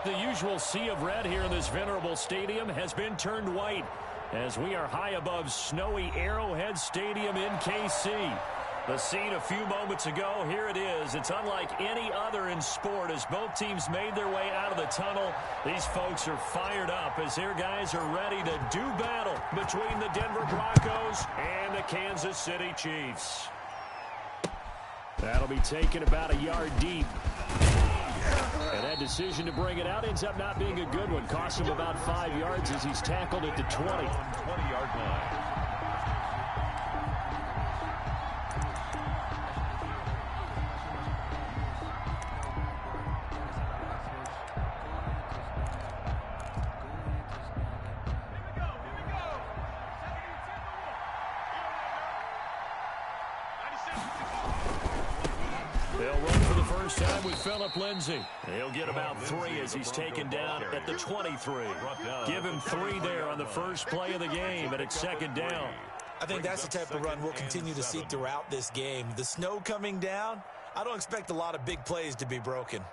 The usual sea of red here in this venerable stadium has been turned white as we are high above snowy Arrowhead Stadium in KC. The scene a few moments ago, here it is. It's unlike any other in sport as both teams made their way out of the tunnel. These folks are fired up as their guys are ready to do battle between the Denver Broncos and the Kansas City Chiefs. That'll be taken about a yard deep. And that decision to bring it out ends up not being a good one. Costs him about 5 yards as he's tackled at the 20-yard line. Time with Phillip Lindsay. He'll get about 3 as he's taken down at the 23. Give him 3 there on the first play of the game, and it's 2nd down. I think that's the type of run we'll continue to see throughout this game. The snow coming down, I don't expect a lot of big plays to be broken.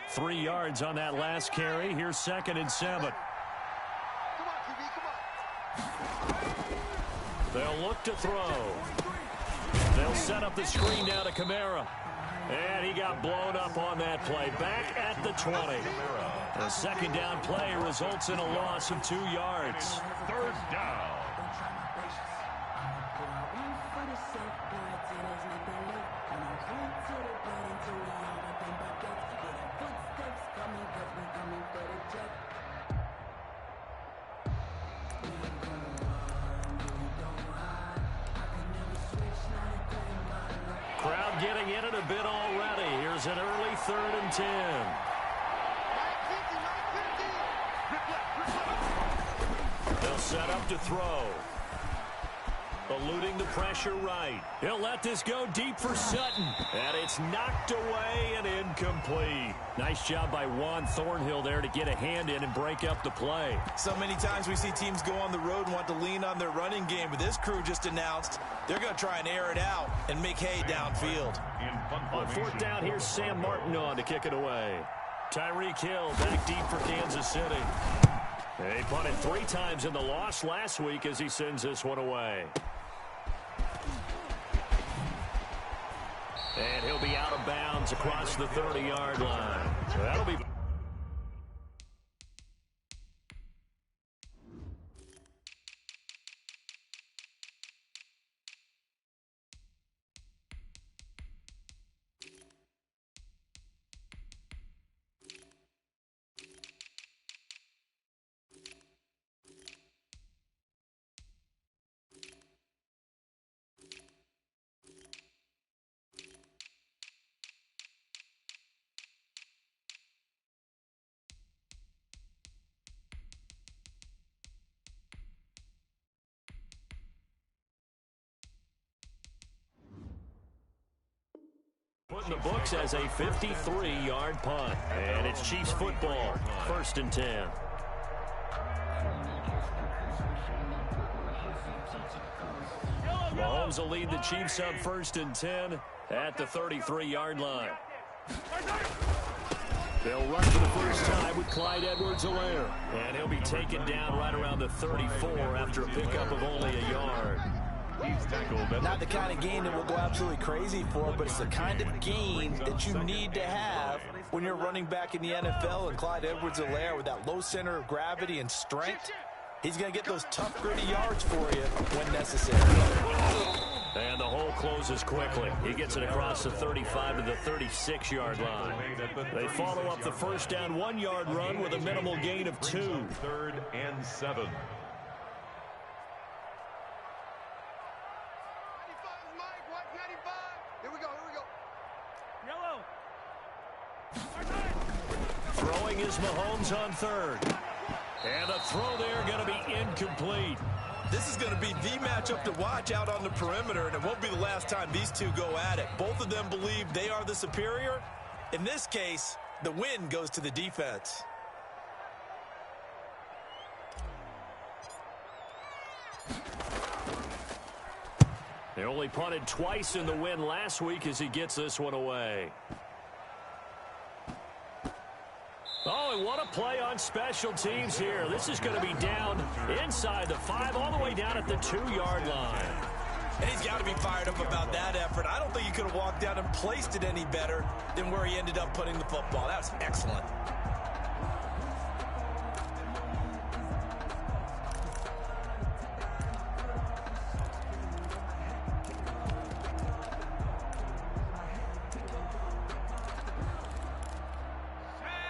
Three yards on that last carry. Here's 2nd and 7. They'll look to throw. They'll set up the screen now to Kamara. And he got blown up on that play. Back at the 20. A 2nd down play results in a loss of 2 yards. 3rd down. Crowd getting in it a bit already. Here's an early 3rd and 10. They'll set up to throw. Eluding the pressure right. He'll let this go deep for Sutton. And it's knocked away and incomplete. Nice job by Juan Thornhill there to get a hand in and break up the play. So many times we see teams go on the road and want to lean on their running game, but this crew just announced they're going to try and air it out and make hay downfield. On 4th down, here's Sam Martin on to kick it away. Tyreek Hill back deep for Kansas City. He punted 3 times in the loss last week as he sends this one away. And he'll be out of bounds across the 30-yard line. So that'll be... Put in the books as a 53-yard punt. And it's Chiefs football. 1st and 10. Mahomes will lead the Chiefs up 1st and 10 at the 33-yard line. They'll run for the first time with Clyde Edwards-Helaire. And he'll be taken down right around the 34 after a pickup of only a yard. Not the kind of gain that we'll go absolutely crazy for, but it's the kind of gain that you need to have when you're running back in the NFL. And Clyde Edwards-Helaire, with that low center of gravity and strength, he's going to get those tough, gritty yards for you when necessary. And the hole closes quickly. He gets it across the 35 to the 36-yard line. They follow up the first down 1-yard run with a minimal gain of 2. 3rd and 7. Throwing is Mahomes on 3rd. And a throw there going to be incomplete. This is going to be the matchup to watch out on the perimeter, and it won't be the last time these two go at it. Both of them believe they are the superior. In this case, the win goes to the defense. They only punted twice in the win last week as he gets this one away. Oh, and what a play on special teams here. This is going to be down inside the 5, all the way down at the 2-yard line. And he's got to be fired up about that effort. I don't think he could have walked down and placed it any better than where he ended up putting the football. That was excellent.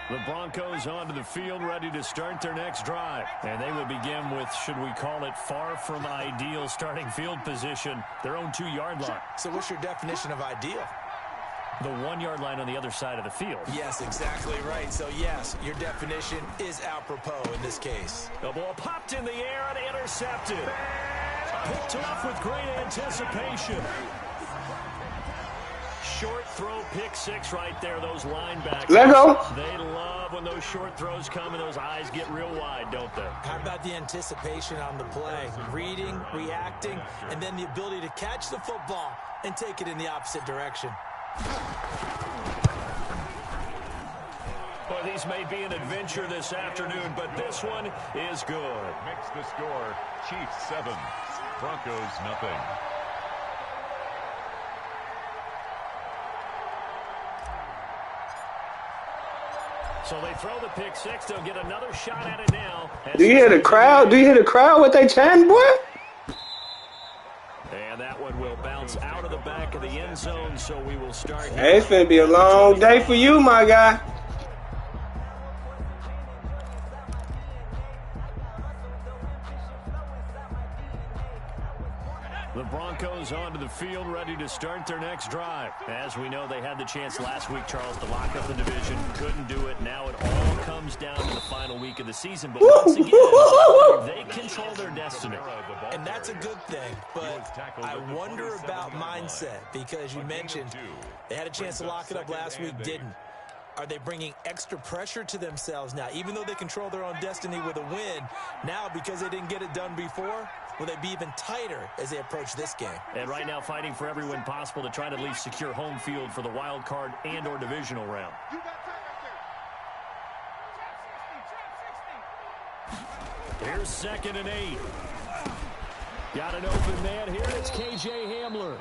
The Broncos onto the field, ready to start their next drive. And they will begin with, should we call it, far from ideal starting field position, their own 2-yard line. So what's your definition of ideal? The 1-yard line on the other side of the field. Yes, exactly right. So, yes, your definition is apropos in this case. The ball popped in the air and intercepted. Picked off with great anticipation. Short throw, pick 6 right there, those linebackers. Let go. They love when those short throws come and those eyes get real wide, don't they? How about the anticipation on the play? Reading, reacting, and then the ability to catch the football and take it in the opposite direction. Well, these may be an adventure this afternoon, but this one is good. Makes the score Chiefs 7, Broncos nothing. So they throw the pick 6. They'll get another shot at it now. Do you hear the crowd? Do you hear the crowd? What they chanting, boy? And that one will bounce out of the back of the end zone, so we will start. Hey, it's finna be a long day for you, my guy. The Broncos onto the field, ready to start their next drive. As we know, they had the chance last week, Charles, to lock up the division. Couldn't do it. Now it all comes down to the final week of the season. But once again, they control their destiny. And that's a good thing. But I wonder about mindset, because you mentioned they had a chance to lock it up last week, didn't. Are they bringing extra pressure to themselves now? Even though they control their own destiny with a win, now because they didn't get it done before, will they be even tighter as they approach this game? And right now fighting for every win possible to try to at least secure home field for the wild card and or divisional round. Here's 2nd and 8. Got an open man here. It's K.J. Hamler.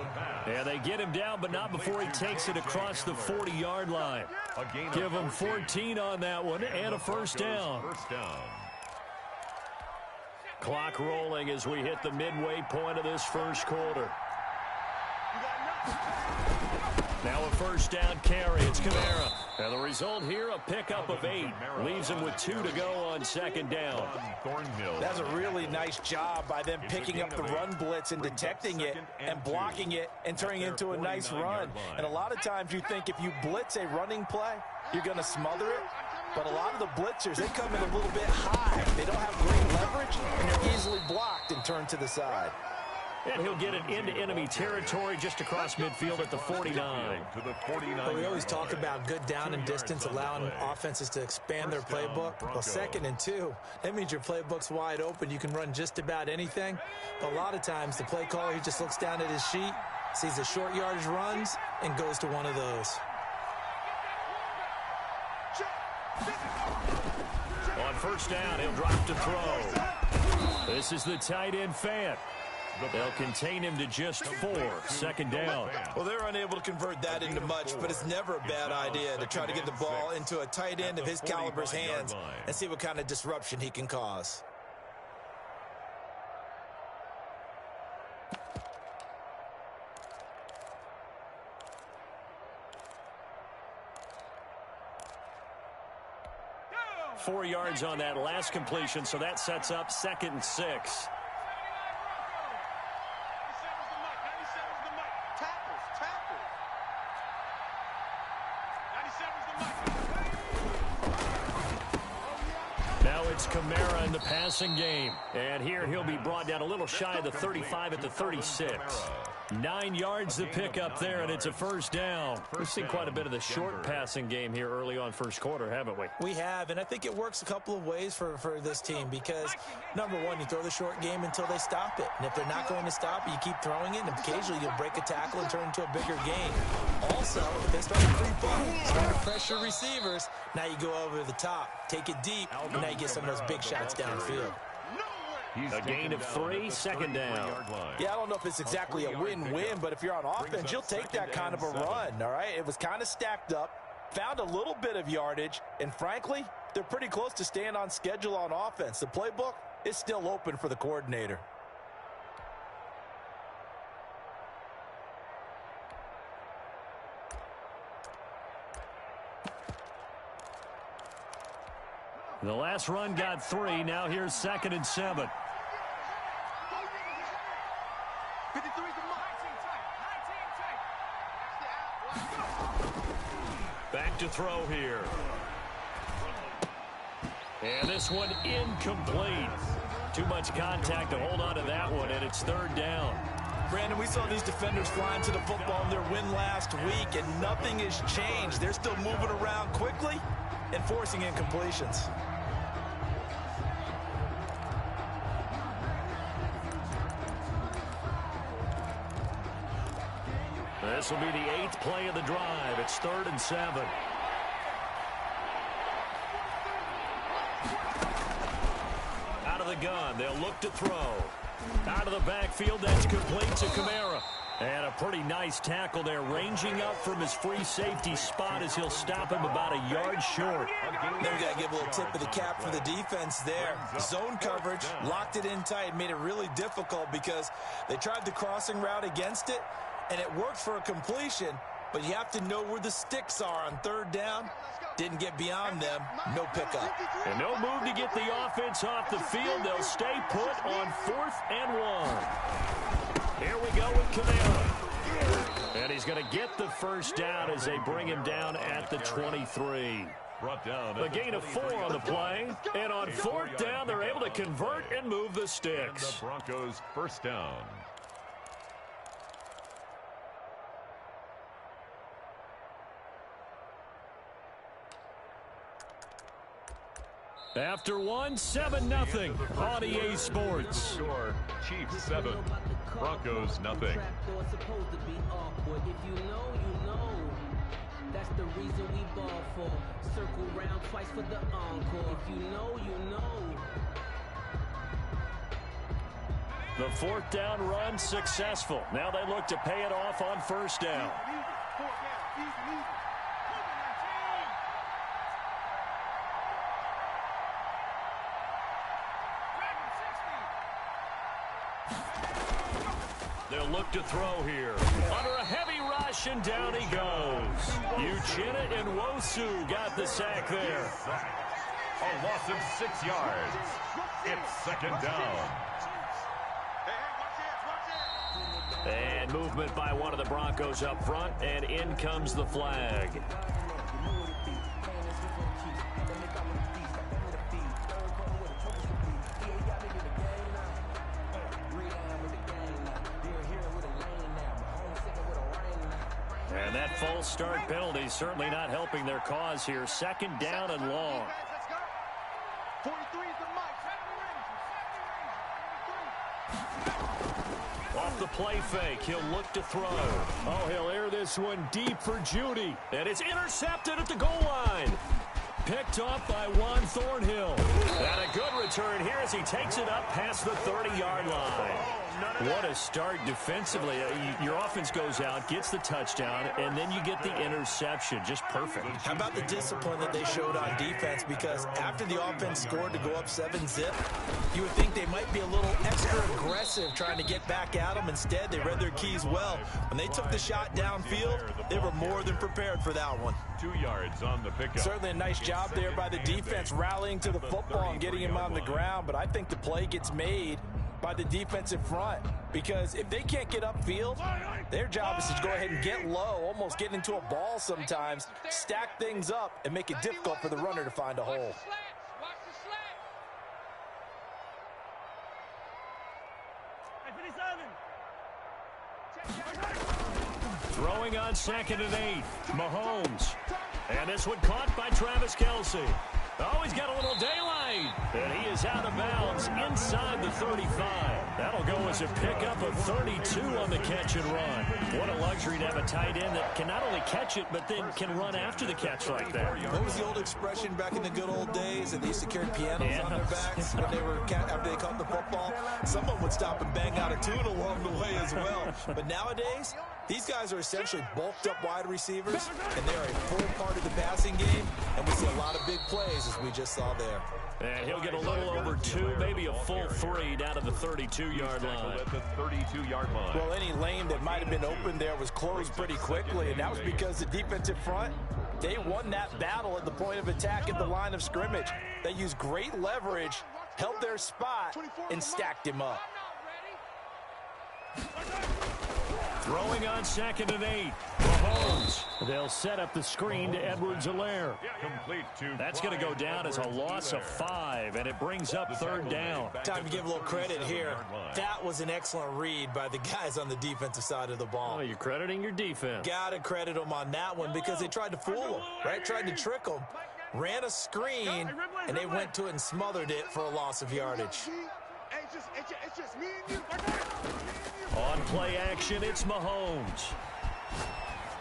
And they get him down, but not before he takes it across the 40-yard line. Give him 14 on that one and a first down. Clock rolling as we hit the midway point of this first quarter. Now a first down carry. It's Kamara. And the result here, a pickup of 8. Leaves him with 2 to go on 2nd down. That's a really nice job by them picking up the run blitz and detecting it and blocking it and turning it into a nice run. And a lot of times you think if you blitz a running play, you're going to smother it. But a lot of the blitzers, they come in a little bit high. They don't have great leverage, and they're easily blocked and turned to the side. And he'll get it into enemy territory just across midfield at the 49. Well, we always talk about good down and distance, allowing offenses to expand their playbook. Well, 2nd and 2, that means your playbook's wide open. You can run just about anything. But a lot of times, the play caller, he just looks down at his sheet, sees the short yardage runs, and goes to one of those. On first down, he'll drop to throw. This is the tight end Fant. They'll contain him to just 4. 2nd down. Well, they're unable to convert that into much, but it's never a bad idea to try to get the ball into a tight end of his caliber's hands and see what kind of disruption he can cause. Four yards on that last completion, so that sets up 2nd and 6. Now it's Kamara in the passing game. And here he'll be brought down a little shy of the 35 at the 36. 9 yards to pick up there, and it's a first down. We've seen quite a bit of the short passing game here early on first quarter, haven't we? We have, and I think it works a couple of ways for this team because, number one, you throw the short game until they stop it. And if they're not going to stop it, you keep throwing it, and occasionally you'll break a tackle and turn into a bigger gain. Also, if they start to creep up, start to pressure receivers, now you go over the top, take it deep, and now you get some of those big shots downfield. A gain of 3, second down. Yeah, I don't know if it's exactly a win-win, but if you're on offense, you'll take that kind of a run, all right? It was kind of stacked up, found a little bit of yardage, and frankly, they're pretty close to staying on schedule on offense. The playbook is still open for the coordinator. The last run got 3. Now here's 2nd and 7. Back to throw here. And this one incomplete. Too much contact to hold on to that one, and it's 3rd down. Brandon, we saw these defenders flying to the football in their win last week, and nothing has changed. They're still moving around quickly and forcing incompletions. This will be the 8th play of the drive. It's 3rd and 7. Out of the gun, they'll look to throw. Out of the backfield, that's complete to Kamara. And a pretty nice tackle there, ranging up from his free safety spot as he'll stop him about a yard short. Then we got to give a little tip of the cap for the defense there. Zone coverage, locked it in tight, made it really difficult because they tried the crossing route against it, and it worked for a completion, but you have to know where the sticks are on 3rd down. Didn't get beyond them. No pickup. And no move to get the offense off the field. They'll stay put on 4th and 1. Here we go with Kamara. And he's going to get the first down as they bring him down at the 23. A gain of 4 on the play. And on 4th down, they're able to convert and move the sticks. The Broncos first down. After 1, 7-0 on EA Sports. Score, Chiefs 7, Broncos nothing. That's the reason we ball for. Circle round twice for the encore. If you know, you know. The 4th down run successful. Now they look to pay it off on 1st down. They'll look to throw here. Under a heavy rush, and down he goes. Uchenna and Nwosu got the sack there. A loss of 6 yards. It's 2nd down. And movement by one of the Broncos up front, and in comes the flag. And that false start penalty certainly not helping their cause here. 2nd down and long. Off the play fake, he'll look to throw. Oh, he'll air this one deep for Judy. And it's intercepted at the goal line. Picked off by Juan Thornhill. And a good return here as he takes it up past the 30-yard line. What a start defensively. Your offense goes out, gets the touchdown, and then you get the interception. Just perfect. How about the discipline that they showed on defense? Because after the offense scored to go up 7-zip, you would think they might be a little extra aggressive trying to get back at them. Instead, they read their keys well. When they took the shot downfield, they were more than prepared for that one. 2 yards on the pickup. Certainly a nice job there by the defense rallying to the football and getting him on the ground, but I think the play gets made by the defensive front, because if they can't get upfield, their job is to go ahead and get low, almost get into a ball sometimes, stack things up, and make it difficult for the runner to find a hole. on 2nd and 8. Mahomes. And this one caught by Travis Kelce. Oh, he's got a little daylight. And he is out of bounds inside the 35. That'll go as a pickup of 32 on the catch and run. What a luxury to have a tight end that can not only catch it, but then can run after the catch like that. What was the old expression back in the good old days? And they used to carry pianos on their backs when they were after they caught the football. Someone would stop and bang out a tune along the way as well. But nowadays, these guys are essentially bulked up wide receivers, and they're a full part of the passing game. And we see a lot of big plays as we just saw there. And he'll get a little over 2, maybe a full 3 down to the 32-yard line. At the 32-yard line. Well, any lane that might have been open there was closed pretty quickly, and that was because the defensive front, they won that battle at the point of attack at the line of scrimmage. They used great leverage, held their spot, and stacked him up. Throwing on 2nd and 8. Mahomes. They'll set up the screen to Edwards-Helaire. That's going to go down as a loss of 5, and it brings up 3rd down. Time to give a little credit here. That was an excellent read by the guys on the defensive side of the ball. Oh, you're crediting your defense. Got to credit them on that one because they tried to fool them, right? Tried to trick them. Ran a screen, and they went to it and smothered it for a loss of yardage. On play action, it's Mahomes.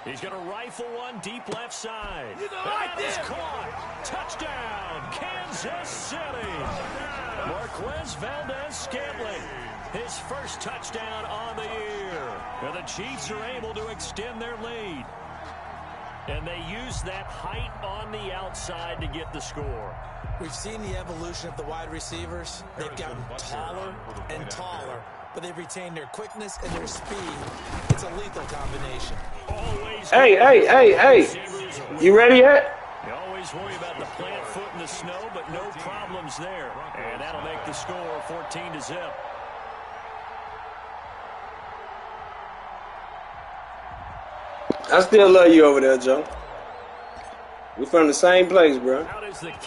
He's going to rifle one deep left side. That is caught. Touchdown, Kansas City. Marquez Valdez-Scantling, his first touchdown on the year. And the Chiefs are able to extend their lead. And they use that height on the outside to get the score. We've seen the evolution of the wide receivers. They've gotten taller and taller, but they've retained their quickness and their speed. It's a lethal combination. Hey. You ready yet? You always worry about the plant foot in the snow, but no problems there. And that'll make the score 14-0. I still love you over there, Joe. We're from the same place, bro.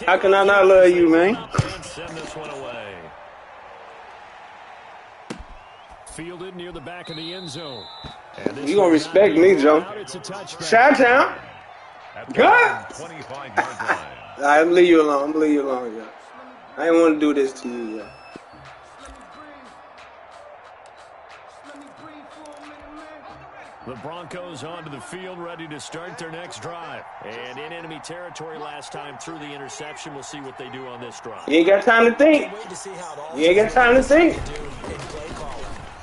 How can I not love you, man? Send this one away. Fielded near the back of the end zone. You gonna respect me, Joe. Chi-town. Good. I'm leave you alone. Yo. I didn't want to do this to you, yo. The Broncos onto the field, ready to start their next drive. And in enemy territory last time through the interception. We'll see what they do on this drive. You ain't got time to think. You ain't got time to think.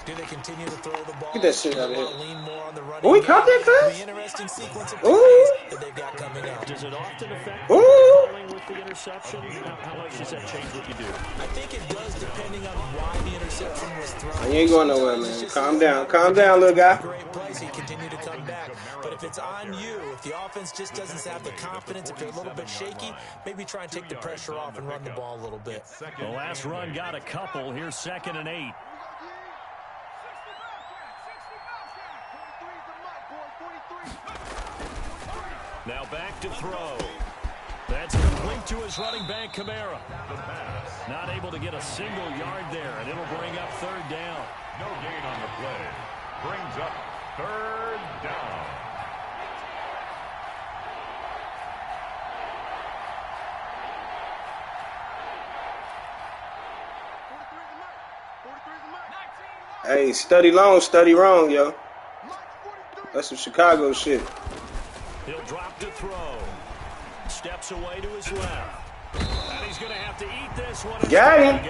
Do they continue to throw the ball? Get that shit out of here. Lean more on the running. Oh, we caught that pass? The interesting sequence of Ooh. plays that they've got coming up. Does it often affect Ooh. calling with the interception? How much does that change what you do? I think it does depending on why the interception was thrown. You ain't going nowhere, man. Calm down, little guy. Great play, so you continue to come back. But if it's on you, if the offense just doesn't have the confidence, if they're a little bit shaky, maybe try and take the pressure off and run the ball a little bit. The last run got a couple. Here's 2nd and 8. Now back to throw. That's complete to his running back, Kamara. Not able to get a single yard there, and it'll bring up 3rd down. No gain on the play. Brings up 3rd down. Hey, study long, study wrong, yo. That's some Chicago shit. He'll drop to throw. Steps away to his left. And he's going to have to eat this one. Got him.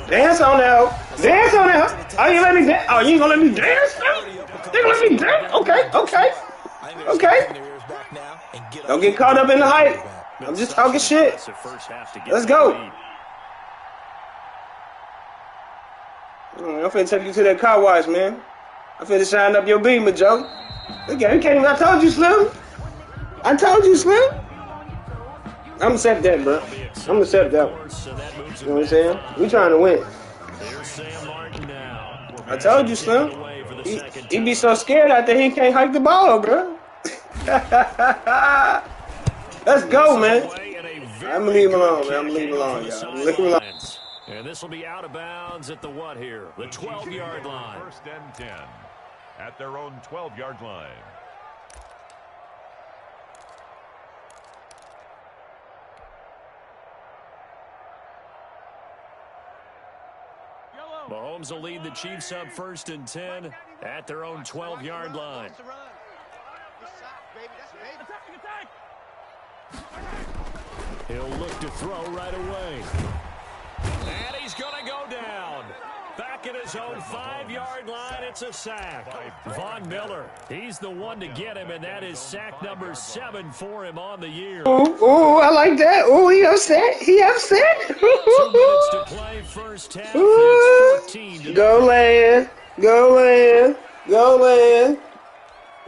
Dance on out. Dance on out. Oh, you let me dance? Oh, you ain't gonna let me dance now? They gonna let me dance? Okay. Don't get caught up in the hype. I'm just talking shit. Let's go. I'm finna take you to that car wash, man. I'm finna shine up your beamer, Joe. Okay, I told you, Slim. I'm gonna accept that, bro. I'm gonna accept that one. You know what I'm saying? We trying to win. I told you, Slim. He be so scared out there he can't hike the ball, bro. Let's go, man. I'm gonna leave him alone, man. I'm gonna leave him alone, y'all. I'm gonna leave him alone. And this will be out of bounds at the what here? The 12-yard line. 1st and 10 at their own 12-yard line. Mahomes will lead the Chiefs up 1st and 10 at their own 12-yard line. He'll look to throw right away. And he's going to go down. Back at his own 5-yard line, it's a sack. Von Miller, he's the one to get him, and that is sack number 7 for him on the year. Ooh, I like that. Ooh, he upset. He upset. 2 minutes to play first half. It's 14 go land. Go land. Go land.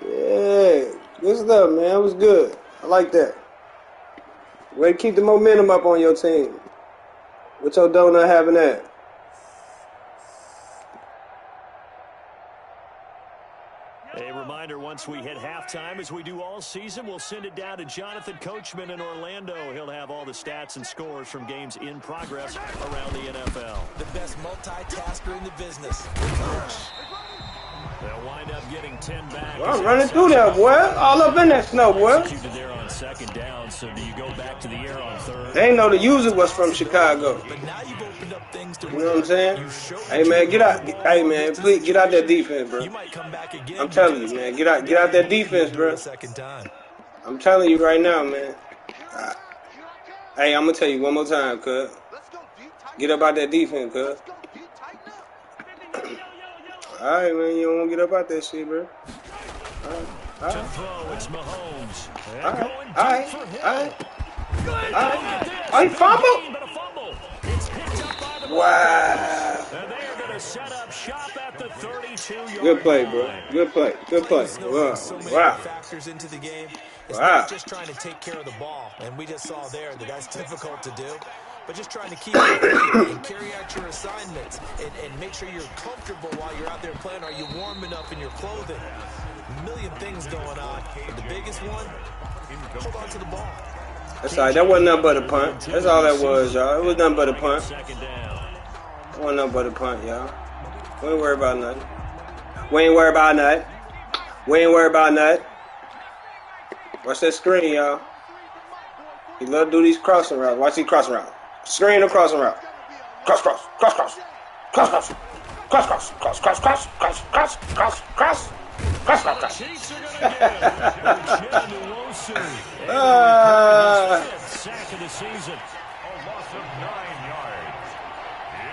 Yeah. Good stuff, man. It was good. I like that. Way to keep the momentum up on your team. With your donut having that. A reminder, once we hit halftime, as we do all season, we'll send it down to Jonathan Coachman in Orlando. He'll have all the stats and scores from games in progress around the NFL. The best multitasker in the business. They'll wind up getting 10 back. Well, I'm running through that, boy. All up in that snow, boy. Executed there on 2nd down, so do you go back to the air on 3rd? They ain't know the user was from Chicago. But now you've opened up things to you know what I'm saying? Hey, man, get out. Hey, man, please get out that defense, bro. You might come back again. I'm telling you, man. Get out that defense, bro. I'm telling you right now, man. Hey, I'm going to tell you one more time, cuz. Get up out that defense, cuz. All right, man, you don't want to get up out that shit, bro. All right. To throw, it's Mahomes. All right. Oh, he fumbled? Wow. And they are going to set up shop at the 32-yard Good play, bro. Good play. Good play. Wow. Factors into the game. It's wow. Not just trying to take care of the ball, and we just saw there that that's difficult to do. But just trying to keep it and carry out your assignments and make sure you're comfortable while you're out there playing. Are you warm enough in your clothing? A million things going on. But the biggest one, hold on to the ball. That's all right. That wasn't nothing but a punt. That's all that was, y'all. It was nothing but a punt. It wasn't nothing but a punt, y'all. We ain't worried about nothing. We ain't worried about nothing. We ain't worried about nothing. Watch that screen, y'all. He love to do these crossing routes. Watch these crossing routes. Screen or crossing route. Cross. Sack of the season. A loss of 9 yards.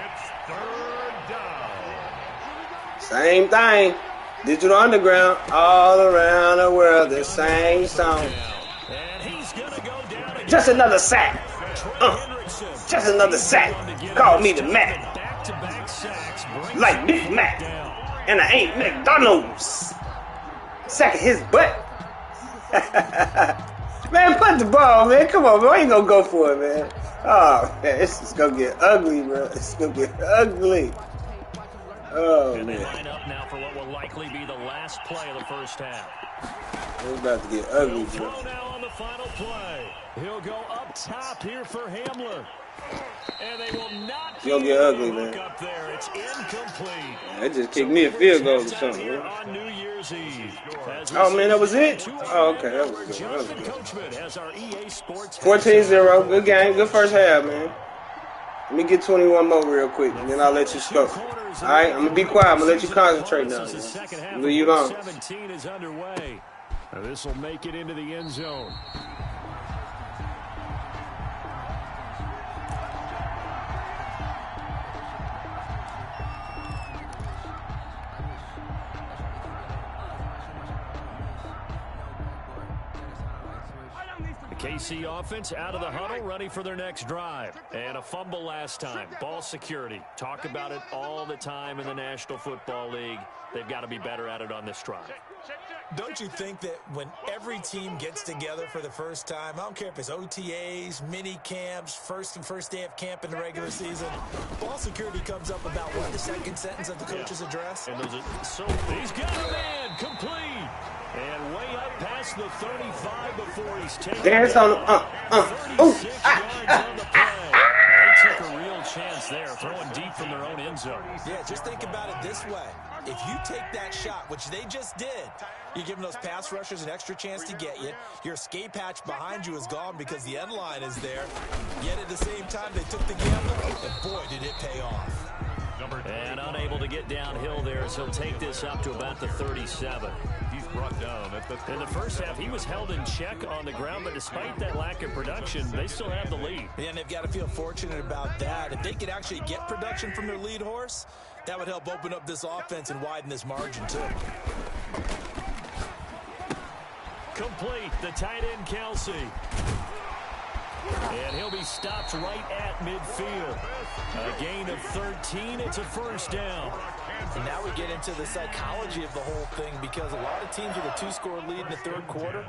It's 3rd down. Same thing. Digital Underground. All around the world, the same song. Just another sack. Just another sack. Call me the Mac. Like Big Mac. And I ain't McDonald's. Sacking his butt. Man, put the ball, man. Come on, man. I ain't gonna go for it, man. Oh, man. This is gonna get ugly, bro. It's gonna get ugly. Oh, and man. they line up now for what will likely be the last play of the first half. It's about to get ugly, He'll bro. throw now on the final play. He'll go up top here for Hamler. And they will not It's gonna get ugly, man. up there. It's incomplete. That just kicked me a field goal or something, man. On New Year's Eve. Oh, man, that was it? Oh, okay, that was good. That was Jonathan good. Coachman has our EA Sports 14-0. Good game. Good first half, man. Let me get 21 more real quick, and then I'll let you go. All right, I'm going to be quiet. I'm going to let you concentrate now. Man. Leave you alone. 17 is underway. This will make it into the end zone. KC offense out of the huddle, ready for their next drive. And a fumble last time. Ball security. Talk about it all the time in the National Football League. They've got to be better at it on this drive. Don't you think that when every team gets together for the first time, I don't care if it's OTAs, mini camps, first day of camp in the regular season, ball security comes up about what, the second sentence of the coach's address? And so he's got a man complete. And way up past the 35 before he's taken. Dance on They took a real chance there, throwing deep from their own end zone. Yeah, just think about it this way. If you take that shot, which they just did, you're giving those pass rushers an extra chance to get you. Your escape hatch behind you is gone because the end line is there. Yet at the same time, they took the gamble, and boy, did it pay off. And unable to get downhill there, so he'll take this up to about the 37. He's brought down at the 30. In the first half, he was held in check on the ground, but despite that lack of production, they still have the lead. And they've got to feel fortunate about that. If they could actually get production from their lead horse, that would help open up this offense and widen this margin, too. Complete, the tight end, Kelsey. And he'll be stopped right at midfield. A gain of 13. It's a first down. And now we get into the psychology of the whole thing, because a lot of teams with a two-score lead in the third quarter,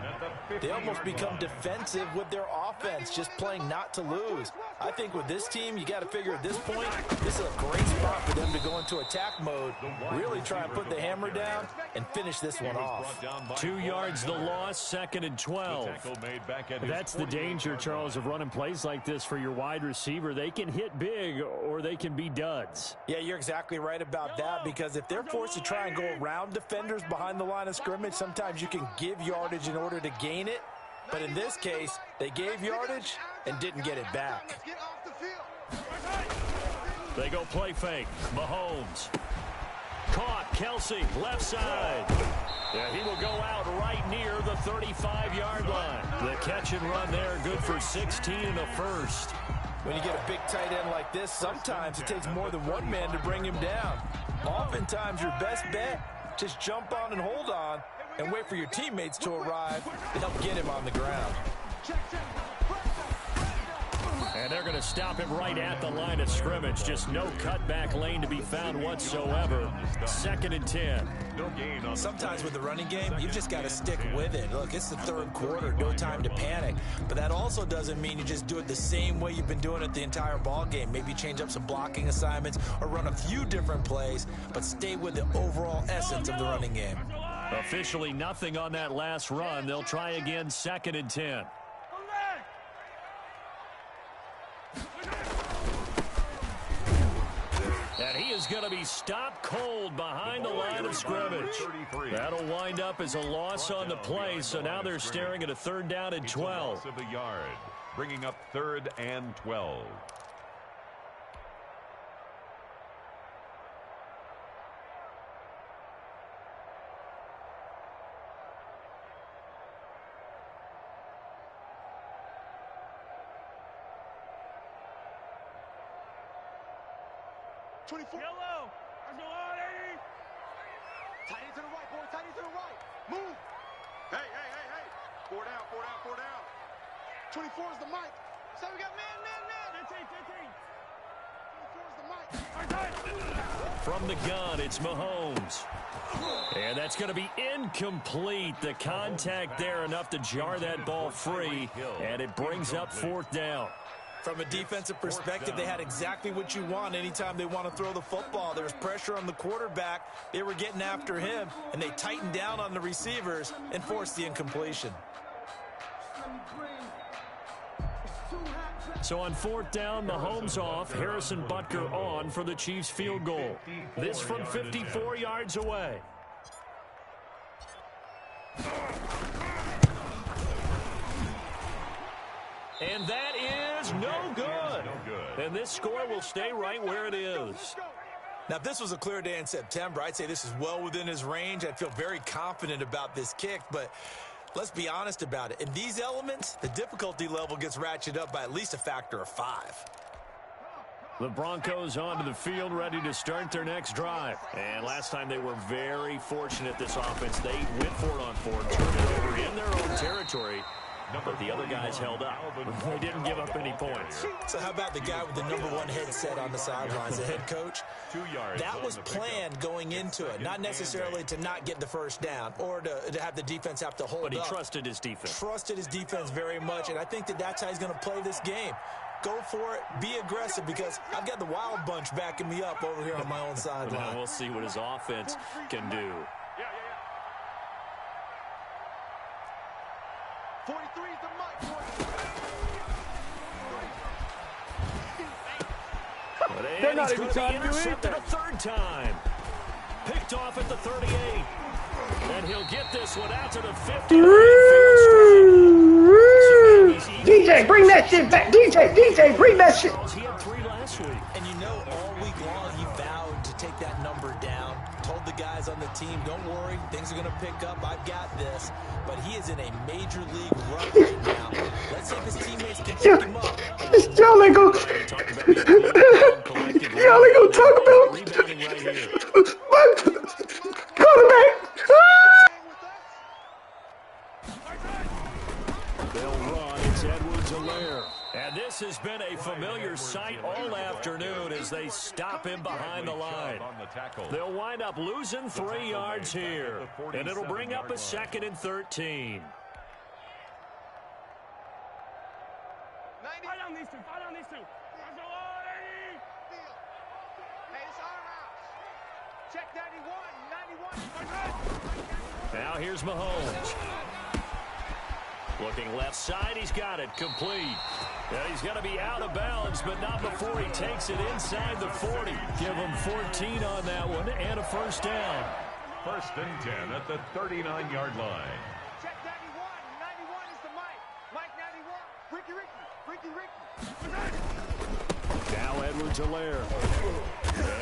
they almost become defensive with their offense, just playing not to lose. I think with this team, you got to figure at this point, this is a great spot for them to go into attack mode, really try and put the hammer down and finish this one off. 2 yards the loss, 2nd and 12. That's the danger, Charles, of running plays like this for your wide receiver. They can hit big or they can be duds. Yeah, you're exactly right about that, because if they're forced to try and go around defenders behind the line of scrimmage, sometimes you can give yardage in order to gain it. But in this case, they gave yardage and didn't get it back. They go play fake. Mahomes. Caught. Kelsey, left side. Yeah, he will go out right near the 35-yard line. The catch and run there, good for 16 and a first. When you get a big tight end like this, sometimes it takes more than one man to bring him down. Oftentimes, your best bet, just jump on and hold on and wait for your teammates to arrive to help get him on the ground. And they're going to stop him right at the line of scrimmage. Just no cutback lane to be found whatsoever. 2nd and 10. Sometimes with the running game, you've just got to stick with it. Look, it's the third quarter, no time to panic. But that also doesn't mean you just do it the same way you've been doing it the entire ball game. Maybe change up some blocking assignments or run a few different plays, but stay with the overall essence of the running game. Officially nothing on that last run. They'll try again, 2nd and 10. And he is going to be stopped cold behind the line of scrimmage. That'll wind up as a loss on the play, so now they're staring at a 3rd down and 12. Bringing up 3rd and 12. Yellow. Let's go on, 80. Tight end to the right, boy. Tight end to the right. Move. Hey. 4 down. 24 is the mic. So we got man. 15. 24 is the mic. From the gun, it's Mahomes. And that's going to be incomplete. The contact there enough to jar that ball free, and it brings up 4th down. From a defensive perspective, they had exactly what you want anytime they want to throw the football. There was pressure on the quarterback. They were getting after him, and they tightened down on the receivers and forced the incompletion. So on 4th down, Mahomes off, Harrison Butker on for the Chiefs field goal. This from 54 yards away. And that is no good. And this score will stay right where it is. Now, if this was a clear day in September, I'd say this is well within his range. I'd feel very confident about this kick, but let's be honest about it. In these elements, the difficulty level gets ratcheted up by at least a factor of 5. The Broncos onto the field, ready to start their next drive. And last time they were very fortunate, this offense. They went for it on 4th, turned it over in their own territory. But the other guys held up. They didn't give up any points. So how about the guy with the #1 headset on the sidelines, the head coach? That was planned going into it, not necessarily to not get the first down or to have the defense have to hold up. But he trusted his defense. Trusted his defense very much, and I think that's how he's going to play this game. Go for it. Be aggressive, because I've got the Wild Bunch backing me up over here on my own sideline. Now we'll see what his offense can do. 43 is the mic. They're not even trying to intercepted a 3rd time. Picked off at the 38. And he'll get this one out to the 50. DJ, bring that shit back. DJ, bring that shit. He had 3 last week. And you know, all week long he vowed the guys on the team, don't worry, things are going to pick up. I've got this. But he is in a major league run right now. Let's see if his teammates can pick him up. Y'all ain't gonna talk about what? Quarterback. They'll run. It's Edwards-Helaire. And this has been a familiar sight all afternoon as they stop him behind the line. They'll wind up losing 3 yards here, and it'll bring up a 2nd and 13. Fight on these two. Fight on these two. Let's go, Hey, it's our house. Check 91. Now here's Mahomes. Looking left side, he's got it, complete. Yeah, he's going to be out of bounds, but not before he takes it inside the 40. Give him 14 on that one and a first down. 1st and 10 at the 39-yard line. Check 91. 91 is the Mike. Mike 91. Ricky. Now Edwards-Helaire.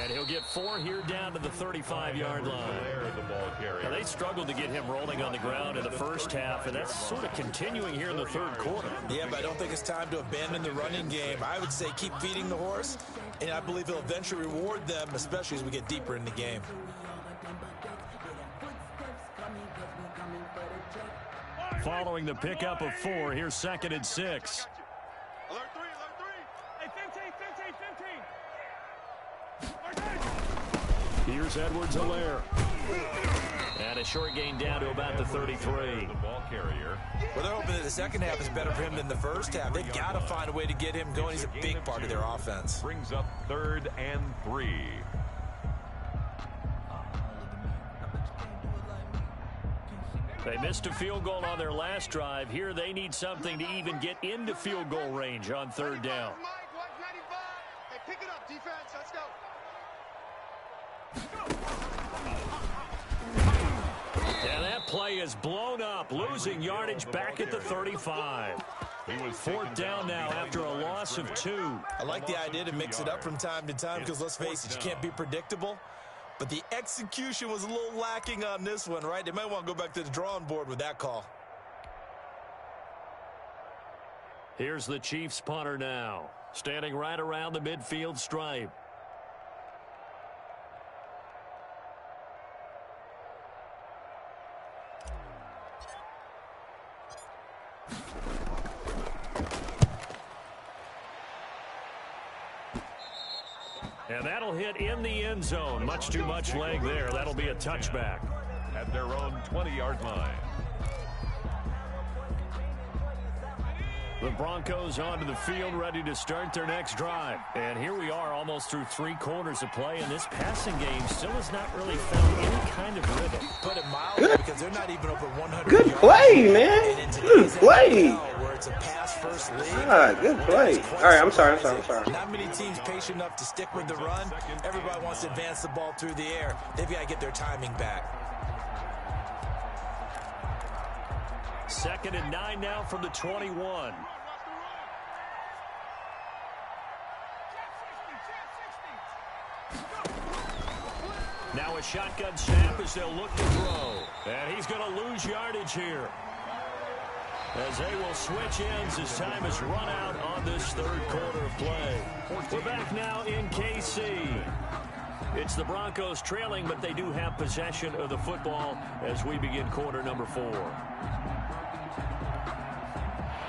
And he'll get 4 here down to the 35-yard line. Now, they struggled to get him rolling on the ground in the first half, and that's sort of continuing here in the 3rd quarter. Yeah, but I don't think it's time to abandon the running game. I would say keep feeding the horse, and I believe he'll eventually reward them, especially as we get deeper in the game. Following the pickup of 4, here's 2nd and 6. Alert 3. Hey, 15. Here's Edwards-Helaire. And a short gain down to about the 33. Ball carrier. Well, they're hoping that the second half is better for him than the first half. They've got to find a way to get him going. He's a big part of their offense. Brings up 3rd and 3. They missed a field goal on their last drive. Here they need something to even get into field goal range on 3rd down. Mike, 195. Hey, pick it up, defense. Let's go. And that play is blown up, losing yardage back at the 35. 4th down now after a loss of 2. I like the idea to mix it up from time to time because, let's face it, you can't be predictable. But the execution was a little lacking on this one, right? They might want to go back to the drawing board with that call. Here's the Chiefs punter now, standing right around the midfield stripe. And that'll hit in the end zone. Much too much leg there. That'll be a touchback. At their own 20-yard line. The Broncos onto the field, ready to start their next drive. And here we are, almost through 3 quarters of play, and this passing game still has not really found any kind of rhythm. Put it mildly, because they're not even over 100 Good yards. play, man. Good play. Where it's a pass-first league. God, good play. All right, I'm sorry. Not many teams patient enough to stick with the run. Everybody wants to advance the ball through the air. They've got to get their timing back. 2nd and 9 now from the 21. Now a shotgun snap as they'll look to throw. And he's going to lose yardage here, as they will switch ends as time has run out on this 3rd quarter of play. We're back now in KC. It's the Broncos trailing, but they do have possession of the football as we begin quarter number 4.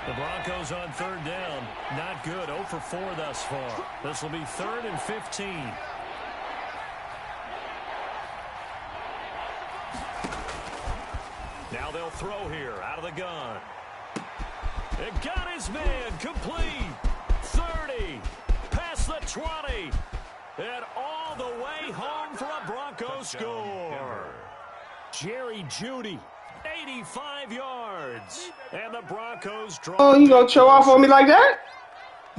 The Broncos on 3rd down. Not good. 0 for 4 thus far. This will be 3rd and 15. Now they'll throw here out of the gun. It got his man complete. 30. Past the 20. And all the way home for a Broncos score. Jerry Jeudy. 85 yards. And the Broncos draw. Oh, you gonna show off on me like that?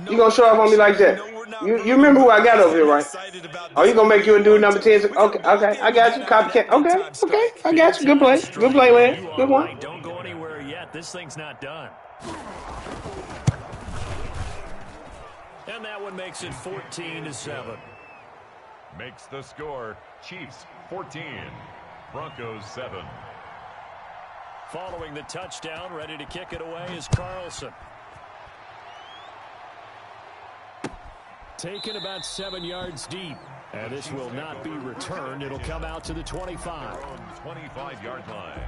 You gonna show off on me like that? You remember who I got over here, right? Oh, you gonna make you a dude number 10? Okay, I got you. Copycat. Okay, I got you. Good play, Lance. Good one. Don't go anywhere yet. This thing's not done. And that one makes it 14-7. makes the score Chiefs 14, Broncos 7. Following the touchdown, ready to kick it away is Carlson. Taken about 7 yards deep. And this will not be returned. It'll come out to the 25. 25-yard line.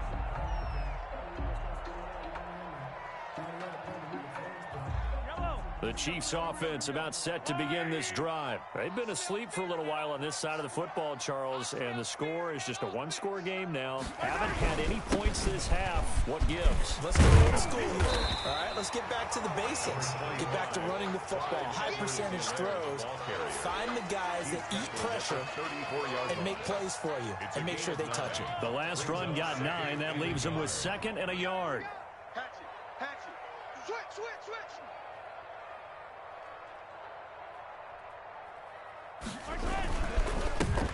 The Chiefs offense about set to begin this drive. They've been asleep for a little while on this side of the football, Charles, and the score is just a one-score game now. Haven't had any points this half. What gives? Let's go old school here. All right, let's get back to the basics. Get back to running the football, high percentage throws. Find the guys that eat pressure and make plays for you and make sure they touch it. The last run got 9. That leaves them with 2nd and a yard. Hatch it. Switch.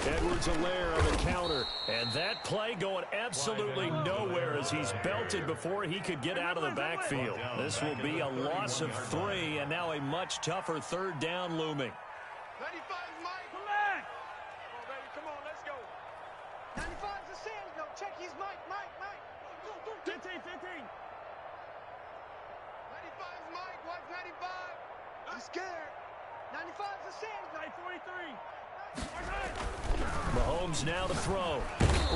Edwards-Helaire on the counter. And that play going absolutely nowhere as he's belted before he could get out of the backfield. This will be a loss of 3, and now a much tougher 3rd down looming. 95's Mike. Come back. Come on, baby. Come on, let's go. 95's the Sands. No, check. He's Mike. 15. 95's Mike. Watch 95. I'm scared. 95's the Sands. 943. Mahomes now to throw.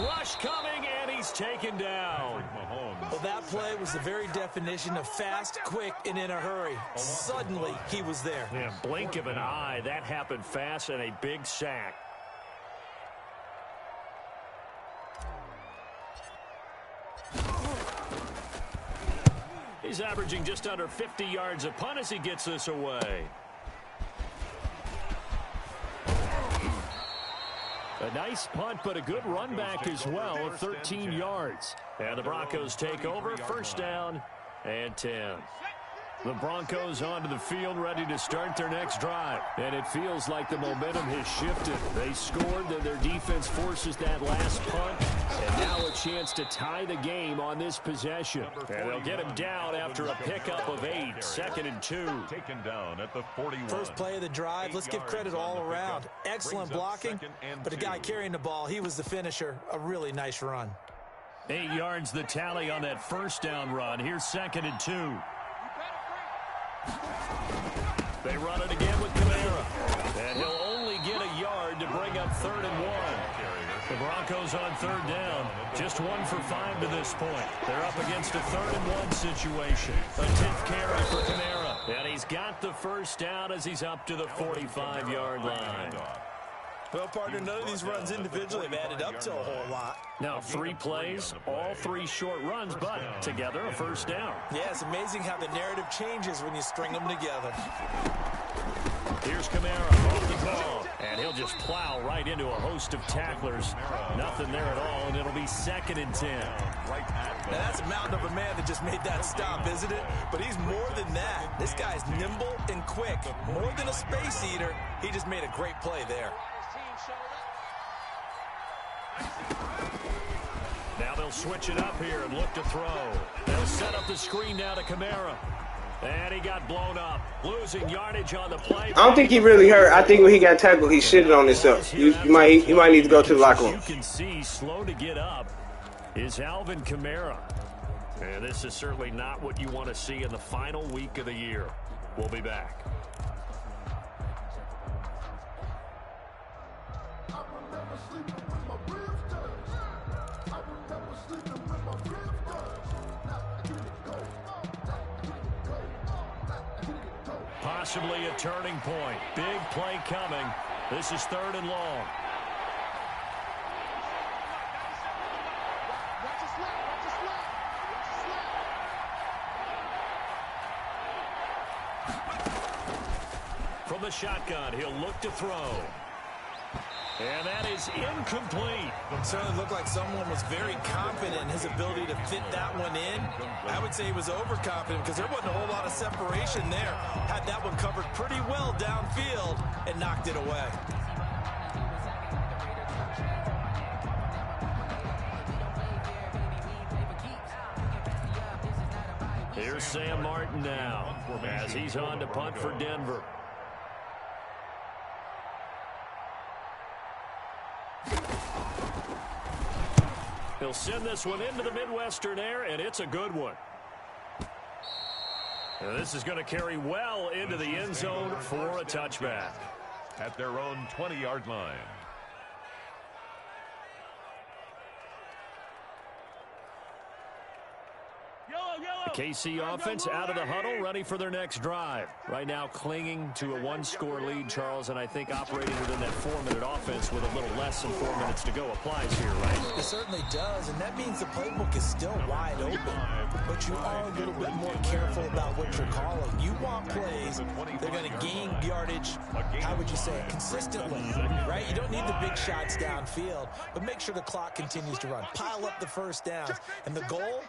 Rush coming, and he's taken down. Well, that play was the very definition of fast, quick, and in a hurry. Suddenly, he was there. Yeah, blink of an eye. That happened fast and a big sack. He's averaging just under 50 yards a punt as he gets this away. A nice punt, but a good run back as well of 13 yards. And the Broncos take over, 1st down and 10. The Broncos onto the field, ready to start their next drive. And it feels like the momentum has shifted. They scored, then their defense forces that last punt. And now a chance to tie the game on this possession. And they'll get him down after a pickup of 8, 2nd and 2. Taken down at the 41. First play of the drive, let's give credit all around. Excellent blocking, but the guy carrying the ball, he was the finisher. A really nice run. 8 yards the tally on that 1st down run. Here's 2nd and 2. They run it again with Kamara. And he'll only get a yard to bring up 3rd and 1. The Broncos on 3rd down. Just 1 for 5 to this point. They're up against a 3rd and 1 situation. A 10th carry for Kamara. And he's got the 1st down as he's up to the 45-yard line. Well, partner, none of these runs individually have added up to a whole lot. Now 3 plays, all 3 short runs, but together a 1st down. Yeah, it's amazing how the narrative changes when you string them together. Here's Kamara off the ball, and he'll just plow right into a host of tacklers. Nothing there at all, and it'll be 2nd and 10. Now that's a mountain of a man that just made that stop, isn't it? But he's more than that. This guy's nimble and quick. More than a space eater, he just made a great play there. Now they'll switch it up here and look to throw. They'll set up the screen now to Kamara. And he got blown up, losing yardage on the play. I don't think he really hurt. I think when he got tackled, he shitted on himself. You might need to go to the locker room. You can see, slow to get up is Alvin Kamara. And this is certainly not what you want to see in the final week of the year. We'll be back. Possibly a turning point. Big play coming. This is 3rd and long. From the shotgun, he'll look to throw. And that is incomplete. It certainly looked like someone was very confident in his ability to fit that one in. I would say he was overconfident because there wasn't a whole lot of separation there. Had that one covered pretty well downfield and knocked it away. Here's Sam Martin now as he's on to punt for Denver. He'll send this one into the Midwestern air, and it's a good one. And this is going to carry well into the end zone for a touchback. At their own 20-yard line. The KC offense out of the huddle, ready for their next drive. Right now clinging to a one-score lead, Charles, and I think operating within that 4-minute offense with a little less than 4 minutes to go applies here, right? It certainly does, and that means the playbook is still wide open. But you are a little bit more careful about what you're calling. You want plays, they're going to gain yardage, how would you say it, consistently, right? You don't need the big shots downfield, but make sure the clock continues to run. Pile up the first downs, and the goal?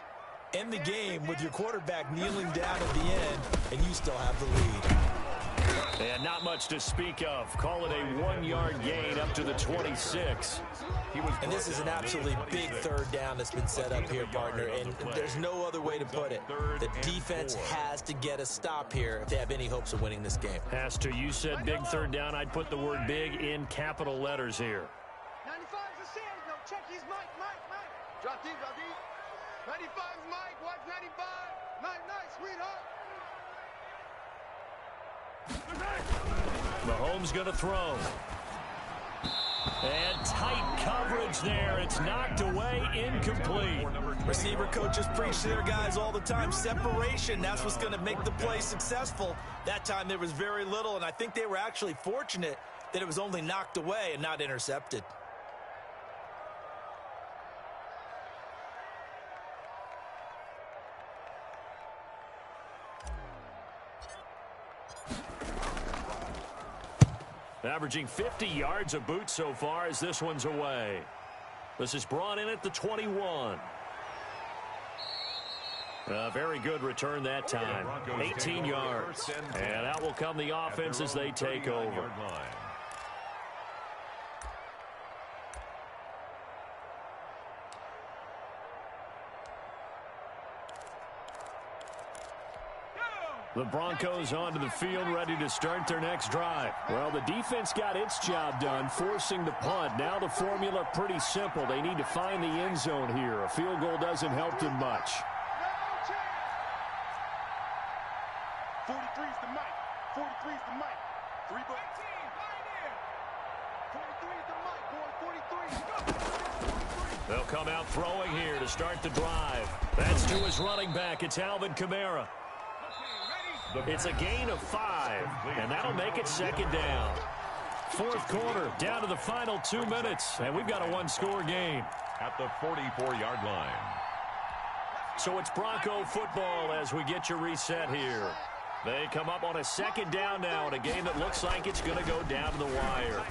End the game with your quarterback kneeling down at the end, and you still have the lead. And not much to speak of. Call it a 1-yard gain up to the 26. And this is an absolutely big third down that's been set up here, partner, and there's no other way to put it. The defense has to get a stop here if they have any hopes of winning this game. Has to. You said big third down. I'd put the word big in capital letters here. 95's the sand. No, check. He's Mike. Drop deep, drop deep. 95's Mike. Watch 95. Nite Nite, sweetheart. Mahomes going to throw. And tight coverage there. It's knocked away, incomplete. Receiver coaches preach to their guys all the time. Separation, that's what's going to make the play successful. That time there was very little, and I think they were actually fortunate that it was only knocked away and not intercepted. Averaging 50 yards a boot so far as this one's away. This is brought in at the 21. A very good return that time. 18 yards. And out will come the offense as they take over. The Broncos onto the field, ready to start their next drive. Well, the defense got its job done, forcing the punt. Now the formula pretty simple. They need to find the end zone here. A field goal doesn't help them much. 43's the mic. 43's the mic. 3 bucks. 43's the mic, boy. 43. They'll come out throwing here to start the drive. That's to his running back. It's Alvin Kamara. It's a gain of 5, and that'll make it second down. Fourth quarter, down to the final 2 minutes, and we've got a one-score game. At the 44-yard line. So it's Bronco football as we get your reset here. They come up on a second down now in a game that looks like it's going to go down to the wire.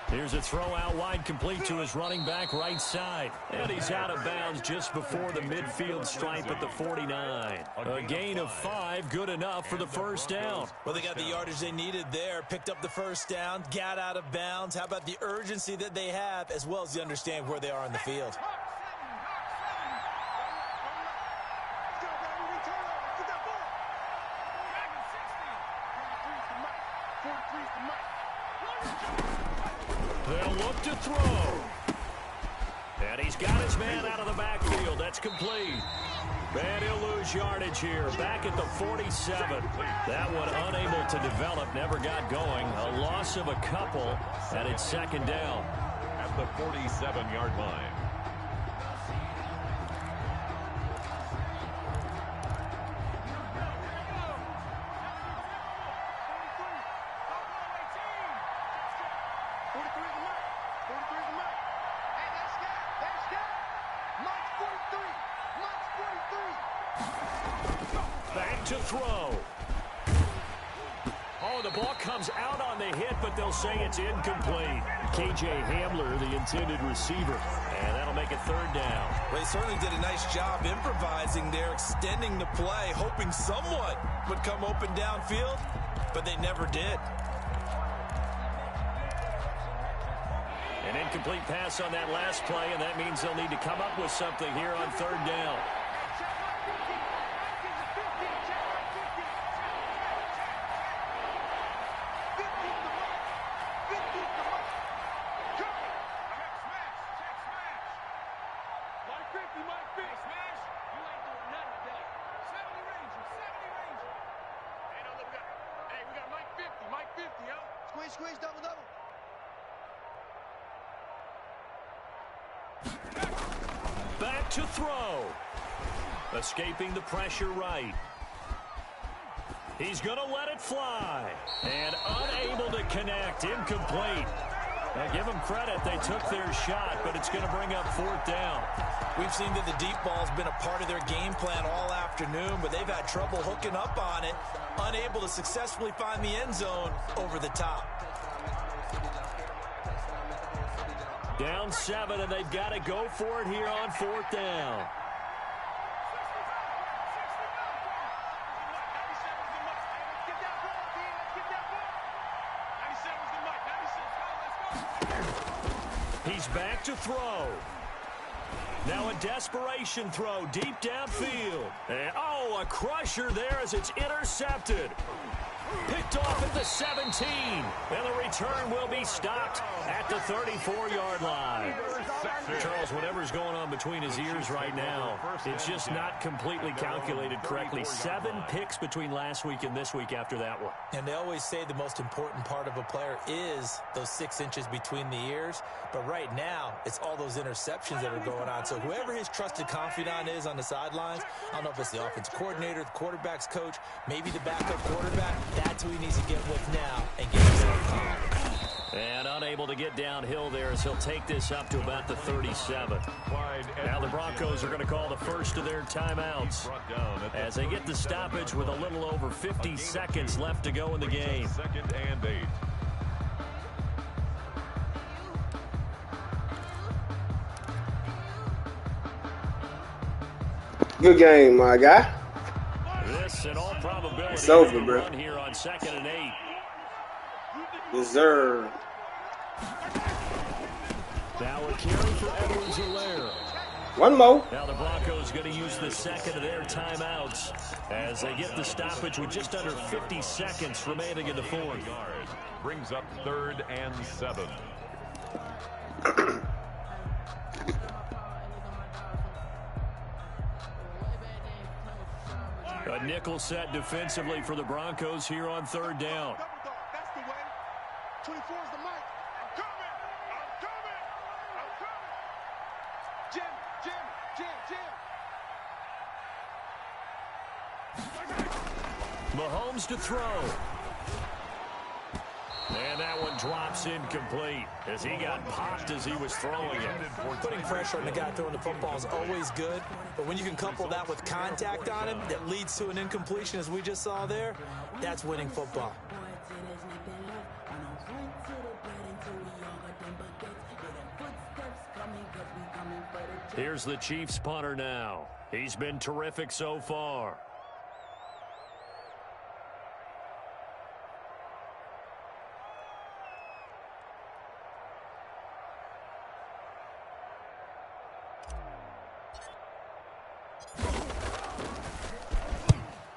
Here's a throw out wide, complete to his running back right side. And he's out of bounds just before the midfield stripe at the 49. A gain of 5, good enough for the first down. Well, they got the yardage they needed there, picked up the first down, got out of bounds. How about the urgency that they have, as well as they understand where they are on the field? They'll look to throw. And he's got his man out of the backfield. That's complete. And he'll lose yardage here. Back at the 47. That one unable to develop. Never got going. A loss of a couple. And it's second down. At the 47-yard line. To throw. Oh, the ball comes out on the hit, but they'll say it's incomplete. K.J. Hamler, the intended receiver. And that'll make it third down. Well, he certainly did a nice job improvising there, extending the play, hoping someone would come open downfield, but they never did. An incomplete pass on that last play, and that means they'll need to come up with something here on third down. yo. Squeeze, squeeze, double, double. Back to throw. Escaping the pressure right. He's going to let it fly. And unable to connect. Incomplete. Now give them credit. They took their shot, but it's going to bring up 4th down. We've seen that the deep ball's been a part of their game plan all afternoon, but they've had trouble hooking up on it, unable to successfully find the end zone over the top. Down 7, and they've got to go for it here on 4th down. He's back to throw. Now a desperation throw deep downfield. And, oh, a crusher there as it's intercepted. Picked off at the 17. And the return will be stopped at the 34-yard line. Charles, whatever's going on between his ears right now, it's just not completely calculated correctly. 7 picks between last week and this week after that one. And they always say the most important part of a player is those 6 inches between the ears. But right now, it's all those interceptions that are going on. So whoever his trusted confidant is on the sidelines, I don't know if it's the offense coordinator, the quarterback's coach, maybe the backup quarterback, that's who he needs to get with now and get himself calm. And unable to get downhill there as he'll take this up to about the 37. Now the Broncos are going to call the first of their timeouts as they get the stoppage with a little over 50 seconds left to go in the game. 2nd and 8. Good game, my guy. This, in all probability, it's over, bro. Run here on 2nd and 8. Deserve. Now a carry for Edwards-Helaire. One more. Now the Broncos going to use the second of their timeouts as they get the stoppage with just under 50 seconds remaining in the 4th. Brings up 3rd and 7. A nickel set defensively for the Broncos here on 3rd down. That's the way. 24 is the mic. I'm coming. I'm coming. I'm coming. Jim. Mahomes to throw. And that one drops incomplete as he got popped as he was throwing it. Putting pressure on the guy throwing the football is always good, but when you can couple that with contact on him that leads to an incompletion as we just saw there, that's winning football. Here's the Chiefs punter now. He's been terrific so far.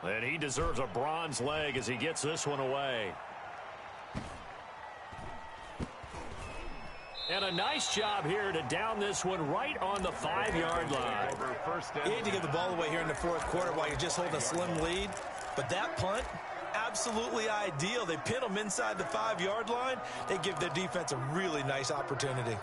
And he deserves a bronze leg as he gets this one away. And a nice job here to down this one right on the 5-yard line. You hate to give the ball away here in the 4th quarter while you're just holding a slim lead, but that punt, absolutely ideal. They pin them inside the 5-yard line. They give their defense a really nice opportunity.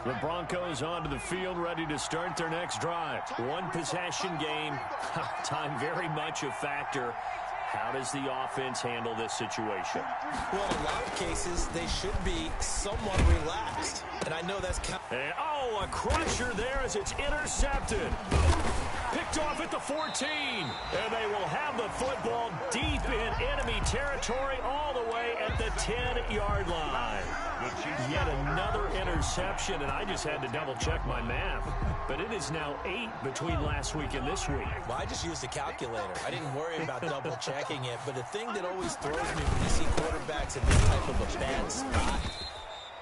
The Broncos onto the field, ready to start their next drive. One possession game. Time very much a factor. How does the offense handle this situation? Well, in a lot of cases, they should be somewhat relaxed. And I know that's and, oh, a crusher there as it's intercepted. Picked off at the 14. And they will have the football deep in enemy territory all the way at the 10-yard line. Yet another interception, and I just had to double-check my math. But it is now 8 between last week and this week. Well, I just used a calculator. I didn't worry about double-checking it. But the thing that always throws me when you see quarterbacks in this type of a bad spot,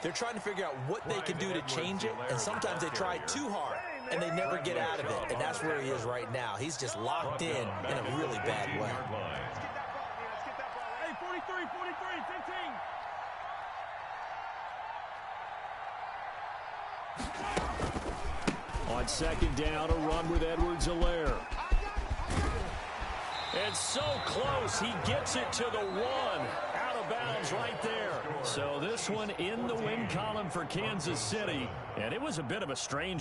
they're trying to figure out what they can do to change it, and sometimes they try too hard, and they never get out of it. And that's where he is right now. He's just locked in a really bad way. Hey, 43, 15. On second down, a run with Edwards-Helaire. It's so close. He gets it to the 1. Out of bounds right there. So this one in the win column for Kansas City. And it was a bit of a strange